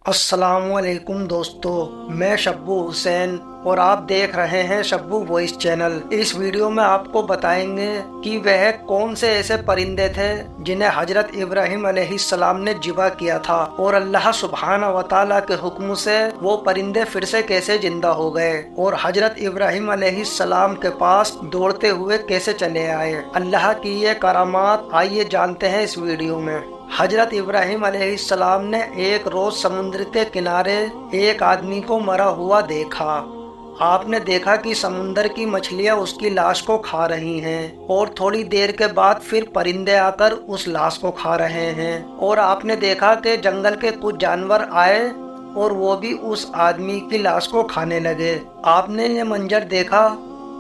अस्सलाम वालेकुम दोस्तों, मैं शब्बू हुसैन और आप देख रहे हैं शब्बू वॉइस चैनल। इस वीडियो में आपको बताएंगे कि वह कौन से ऐसे परिंदे थे जिन्हें हजरत इब्राहिम अलैहिस्सलाम ने जिबा किया था और अल्लाह सुब्हानहू व तआला के हुक्म से वो परिंदे फिर से कैसे जिंदा हो गए और हजरत इब्राहिम अलैहिस्सलाम के पास दौड़ते हुए कैसे चले आए। अल्लाह की ये करामात आइए जानते हैं इस वीडियो में। हजरत इब्राहिम अलैहिस्सलाम ने एक रोज समुद्र के किनारे एक आदमी को मरा हुआ देखा। आपने देखा कि समुद्र की मछलियां उसकी लाश को खा रही हैं और थोड़ी देर के बाद फिर परिंदे आकर उस लाश को खा रहे हैं और आपने देखा कि जंगल के कुछ जानवर आए और वो भी उस आदमी की लाश को खाने लगे। आपने ये मंजर देखा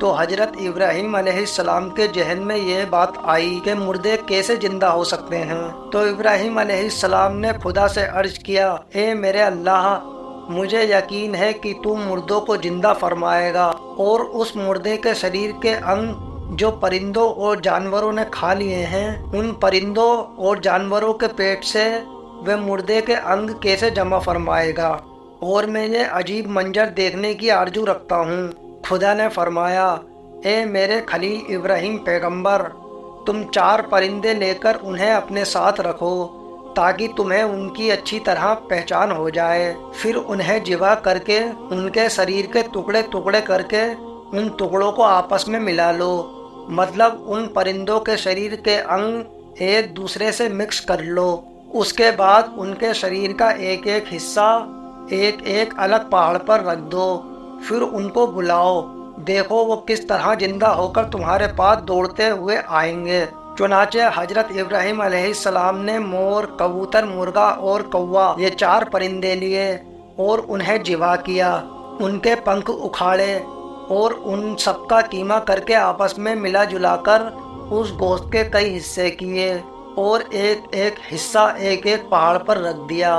तो हजरत इब्राहिम अलैहिस्सलाम के जहन में यह बात आई कि मुर्दे कैसे जिंदा हो सकते हैं। तो इब्राहिम अलैहिस्सलाम ने खुदा से अर्ज किया, ए मेरे अल्लाह, मुझे यकीन है कि तू मुर्दों को जिंदा फरमाएगा और उस मुर्दे के शरीर के अंग जो परिंदों और जानवरों ने खा लिए हैं, उन परिंदों और जानवरों के पेट से वे मुर्दे के अंग कैसे जमा फरमाएगा। और मैं ये अजीब मंजर देखने की आरजू रखता हूँ। खुदा ने फरमाया, ए मेरे खलील इब्राहिम पैगंबर, तुम 4 परिंदे लेकर उन्हें अपने साथ रखो ताकि तुम्हें उनकी अच्छी तरह पहचान हो जाए। फिर उन्हें जिबा करके उनके शरीर के टुकड़े टुकड़े करके उन टुकड़ों को आपस में मिला लो। मतलब उन परिंदों के शरीर के अंग एक दूसरे से मिक्स कर लो। उसके बाद उनके शरीर का एक एक हिस्सा एक एक अलग पहाड़ पर रख दो। फिर उनको बुलाओ, देखो वो किस तरह जिंदा होकर तुम्हारे पास दौड़ते हुए आएंगे। चुनाचे हजरत इब्राहिम अलैहिस्सलाम ने मोर, कबूतर, मुर्गा और कौवा ये 4 परिंदे लिए और उन्हें जिबा किया। उनके पंख उखाड़े और उन सबका कीमा करके आपस में मिला जुलाकर उस गोश्त के कई हिस्से किए और एक एक हिस्सा एक एक पहाड़ पर रख दिया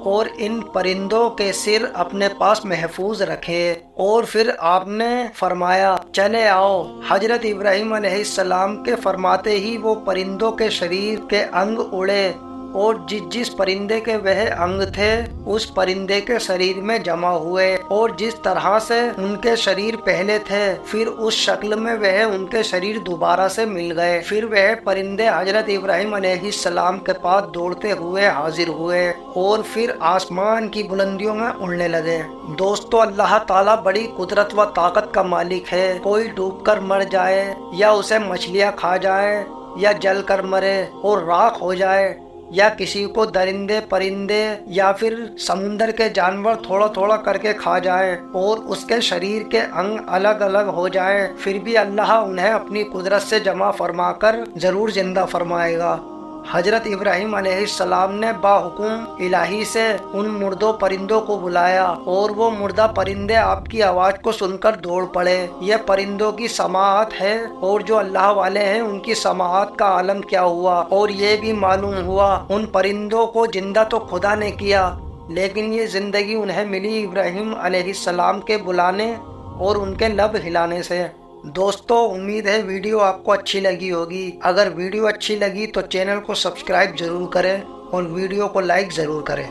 और इन परिंदों के सिर अपने पास महफूज रखे। और फिर आपने फरमाया, चले आओ। हजरत इब्राहिम अलैहिस्सलाम के फरमाते ही वो परिंदों के शरीर के अंग उड़े और जिस परिंदे के वह अंग थे उस परिंदे के शरीर में जमा हुए और जिस तरह से उनके शरीर पहले थे फिर उस शक्ल में वह उनके शरीर दोबारा से मिल गए। फिर वह परिंदे हजरत इब्राहिम अलैहिस्सलाम के पास दौड़ते हुए हाजिर हुए और फिर आसमान की बुलंदियों में उड़ने लगे। दोस्तों, अल्लाह ताला बड़ी कुदरत व ताकत का मालिक है। कोई डूबकर मर जाए या उसे मछलियाँ खा जाए या जल कर मरे और राख हो जाए या किसी को दरिंदे परिंदे या फिर समुंदर के जानवर थोड़ा थोड़ा करके खा जाए और उसके शरीर के अंग अलग अलग हो जाए, फिर भी अल्लाह उन्हें अपनी कुदरत से जमा फरमाकर जरूर जिंदा फरमाएगा। हजरत इब्राहिम अलैहिस्सलाम ने बाहुकुम इलाही से उन मुर्दों परिंदों को बुलाया और वो मुर्दा परिंदे आपकी आवाज को सुनकर दौड़ पड़े। ये परिंदों की समाअत है और जो अल्लाह वाले हैं उनकी समाअत का आलम क्या हुआ। और ये भी मालूम हुआ उन परिंदों को जिंदा तो खुदा ने किया, लेकिन ये जिंदगी उन्हें मिली इब्राहिम अलैहिस्सलाम के बुलाने और उनके लब हिलाने से। दोस्तों, उम्मीद है वीडियो आपको अच्छी लगी होगी। अगर वीडियो अच्छी लगी तो चैनल को सब्सक्राइब जरूर करें और वीडियो को लाइक ज़रूर करें।